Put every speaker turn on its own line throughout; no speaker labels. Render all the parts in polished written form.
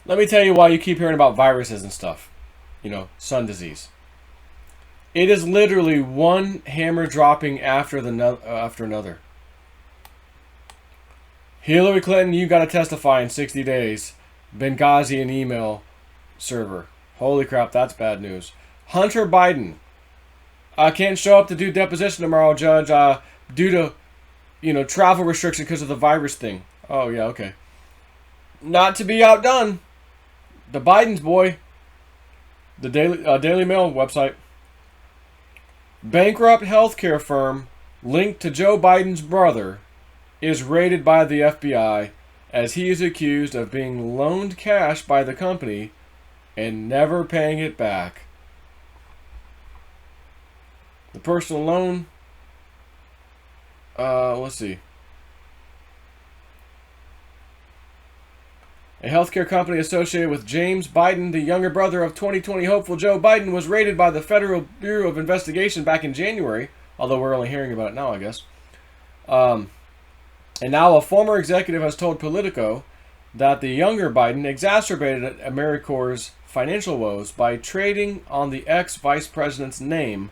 Let me tell you why you keep hearing about viruses and stuff. You know, sun disease. It is literally one hammer dropping after another. Hillary Clinton, you got to testify in 60 days. Benghazi an email server. Holy crap, that's bad news. Hunter Biden. I can't show up to do deposition tomorrow, Judge, due to, travel restriction because of the virus thing. Oh, yeah, okay. Not to be outdone. The Biden's boy. The Daily Mail website. Bankrupt healthcare firm linked to Joe Biden's brother is raided by the FBI as he is accused of being loaned cash by the company and never paying it back. The personal loan, let's see. A healthcare company associated with James Biden, the younger brother of 2020 hopeful Joe Biden, was raided by the Federal Bureau of Investigation back in January, although we're only hearing about it now, I guess. And now a former executive has told Politico that the younger Biden exacerbated AmeriCorps' financial woes by trading on the ex-vice president's name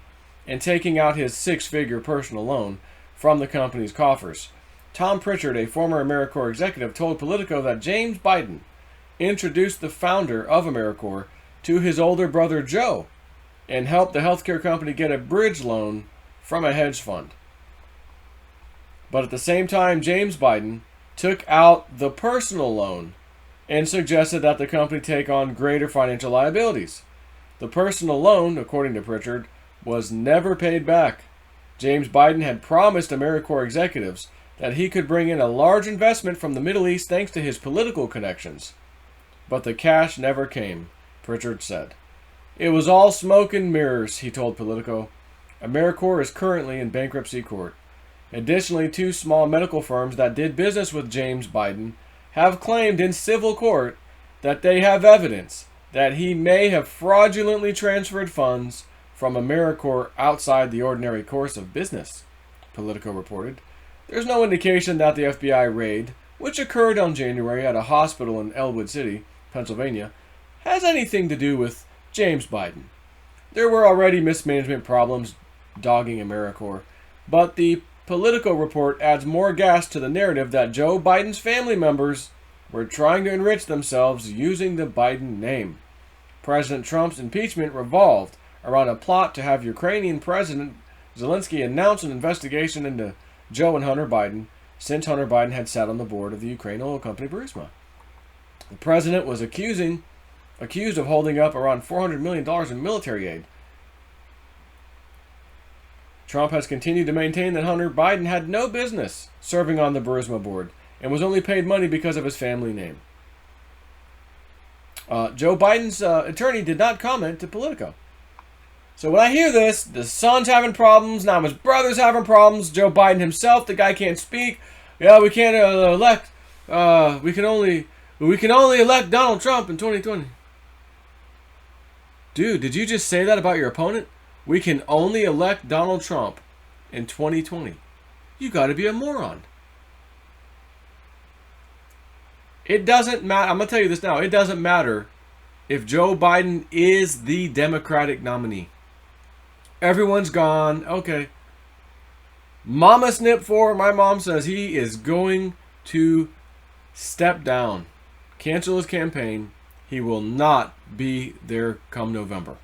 and taking out his six-figure personal loan from the company's coffers. Tom Pritchard, a former AmeriCorps executive, told Politico that James Biden introduced the founder of AmeriCorps to his older brother Joe and helped the healthcare company get a bridge loan from a hedge fund. But at the same time, James Biden took out the personal loan and suggested that the company take on greater financial liabilities. The personal loan, according to Pritchard, was never paid back. James Biden had promised AmeriCorps executives that he could bring in a large investment from the Middle East thanks to his political connections. But the cash never came, Pritchard said. It was all smoke and mirrors, he told Politico. AmeriCorps is currently in bankruptcy court. Additionally, two small medical firms that did business with James Biden have claimed in civil court that they have evidence that he may have fraudulently transferred funds from AmeriCorps outside the ordinary course of business, Politico reported. There's no indication that the FBI raid, which occurred on January at a hospital in Elwood City, Pennsylvania, has anything to do with James Biden. There were already mismanagement problems dogging AmeriCorps, but the Politico report adds more gas to the narrative that Joe Biden's family members were trying to enrich themselves using the Biden name. President Trump's impeachment revolved around a plot to have Ukrainian President Zelensky announce an investigation into Joe and Hunter Biden, since Hunter Biden had sat on the board of the Ukraine oil company Burisma. The president was accused of holding up around $400 million in military aid. Trump has continued to maintain that Hunter Biden had no business serving on the Burisma board and was only paid money because of his family name. Joe Biden's attorney did not comment to Politico. So when I hear this, the son's having problems, now his brother's having problems, Joe Biden himself, the guy can't speak. Yeah, we can't elect. We can only elect Donald Trump in 2020. Dude, did you just say that about your opponent? We can only elect Donald Trump in 2020. You got to be a moron. It doesn't matter. I'm going to tell you this now. It doesn't matter if Joe Biden is the Democratic nominee. Everyone's gone. Okay. Mama Snip 4, my mom says he is going to step down. Cancel his campaign. He will not be there come November.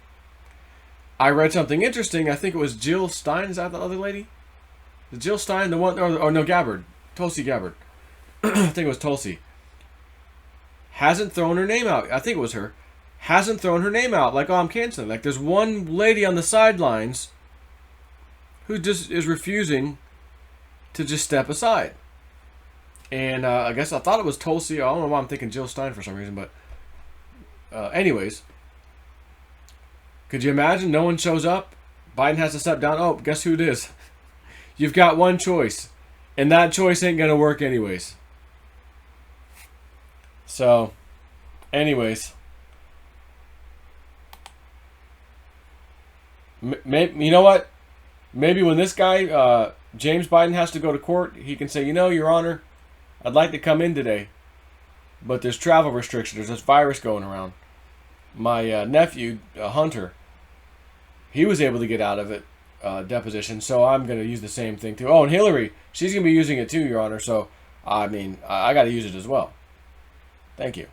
I read something interesting. I think it was Jill Stein. Is that the other lady? Is Jill Stein the one? Or no, Gabbard. Tulsi Gabbard. I think it was Tulsi. Hasn't thrown her name out. I think it was her. Hasn't thrown her name out. Like, oh, I'm canceling. Like, there's one lady on the sidelines who just is refusing to just step aside. And I guess I thought it was Tulsi. I don't know why I'm thinking Jill Stein for some reason. But anyways. Could you imagine no one shows up? Biden has to step down. Oh, guess who it is? You've got one choice. And that choice ain't going to work anyways. So, anyways. You know what? Maybe when this guy, James Biden, has to go to court, he can say, Your Honor, I'd like to come in today. but there's travel restrictions. There's this virus going around. My nephew, Hunter, he was able to get out of it, deposition, so I'm going to use the same thing too. Oh, and Hillary, she's going to be using it too, Your Honor, so, I mean, I got to use it as well. Thank you.